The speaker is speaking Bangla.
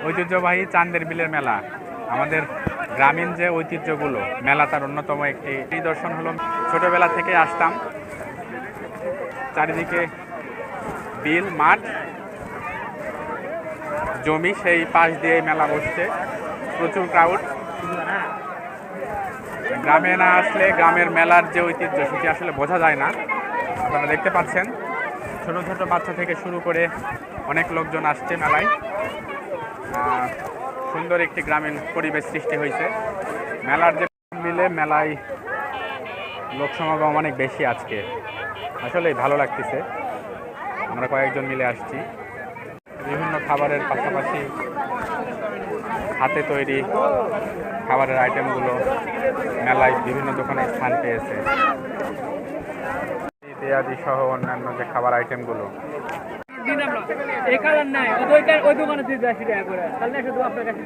ঐতিহ্যবাহী চান্দের বিলের মেলা আমাদের গ্রামীণ যে ঐতিহ্যগুলো মেলা তার অন্যতম একটি নিদর্শন হলো। ছোটবেলা থেকে আসতাম, চারিদিকে বিল, মাঠ, জমি, সেই পাশ দিয়ে মেলা বসছে, প্রচুর ক্রাউড। গ্রামে না আসলে গ্রামের মেলার যে ঐতিহ্য সেটি আসলে বোঝা যায় না। আপনারা দেখতে পাচ্ছেন ছোট ছোট বাচ্চা থেকে শুরু করে অনেক লোকজন আসছে মেলায়। সুন্দর একটি গ্রামীণ পরিবেশ সৃষ্টি হয়েছে মেলার যে মিলে। মেলায় লোক সমাগম অনেক বেশি আজকে, আসলেই ভালো লাগতেছে। আমরা কয়েকজন মিলে আসছি। বিভিন্ন খাবারের পাশাপাশি হাতে তৈরি খাবারের আইটেমগুলো মেলায় বিভিন্ন দোকানে স্থান পেয়েছে। পেঁয়াজি সহ অন্যান্য যে খাবার আইটেমগুলো এই কালার নাই ওই দোকানে 280 টাকা করে, তাহলে শুধু আপনার কাছে